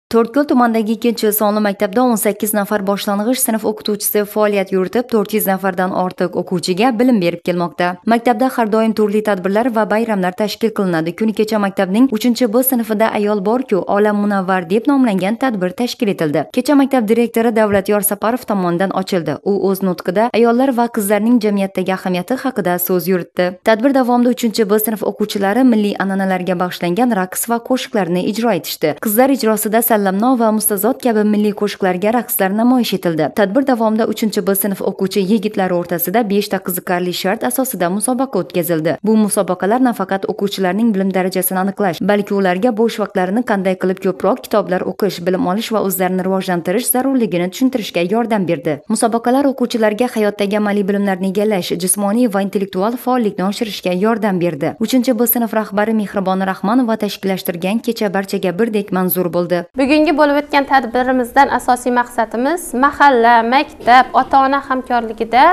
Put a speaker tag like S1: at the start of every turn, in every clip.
S1: To'rtko'l tumanidagi 2-sonli maktabda 18 nafar boshlang'ich sinf o'qituvchisi faoliyat yuritib, 400 nafardan ortiq o'quvchiga bilim berib kelmoqda. Maktabda har doim turli tadbirlar va bayramlar tashkil qilinadi. Kuni kecha maktabning 3B sinfida ayol bor-ku, Olam munavvar deb nomlangan tadbir tashkil etildi. Kecha maktab direktori Davlatyor Saparov tomonidan ochildi. U o'z nutqida ayollar va qizlarning jamiyatdagi ahamiyati haqida so'z yuritdi. Tadbir davomida 3B sinf o'quvchilari milliy an'analarga bag'ishlangan raqs va qo'shiqlarni ijro etishdi. Qizlar ijrosida Sallamno va Mustazod kabi milliy qo'shiqlarga raqslar namoyish etildi. Tadbir davomida 3B sinf o'quvchi yigitlari o'rtasida 5 ta qiziqarli shart asosida musobaqa o'tkazildi. Bu musobaqalar nafaqat o'quvchilarning bilim darajasini aniqlash, balki ularga bo'sh vaqtlarini qanday qilib ko'proq kitoblar o'qish, bilim olish va o'zlarini rivojlantirish zarurligini tushuntirishga yordam berdi. Musobaqalar o'quvchilarga hayotdagi amaliy bilimlarni egallash, jismoniy va intellektual faollikni oshirishga yordam berdi. 3B sinf rahbari Mehribon Rahmonova tashkillashtirgan kecha barchaga birdek manzur bo'ldi.
S2: Bugungi bo'lib o'tgan tadbirimizdan asosiy maqsadimiz mahalla, maktab, ota-ona hamkorligida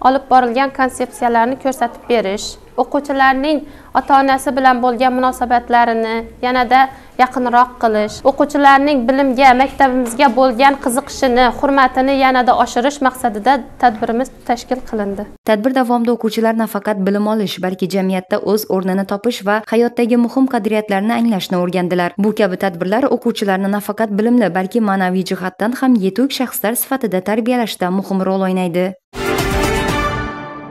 S2: olib borilgan konsepsiyalarni ko'rsatib berish, o'quvchilarning ota-onasi bilan bo'lgan munosabatlarini yanada yaqinroq qilish, o'quvchilarning bilimga, maktabimizga bo'lgan qiziqishini, hurmatini yanada oshirish maqsadida tadbirimiz tashkil qilindi.
S1: Tadbir davomida o'quvchilar nafaqat bilim olish, balki jamiyatda o'z o'rnini topish va hayotdagi muhim qadriyatlarni anglashni o'rgandilar. Bu kabi tadbirlar o'quvchilarni nafaqat bilimli, balki ma'naviy jihatdan ham yetuk shaxslar sifatida tarbiyalashda muhim rol o'ynaydi.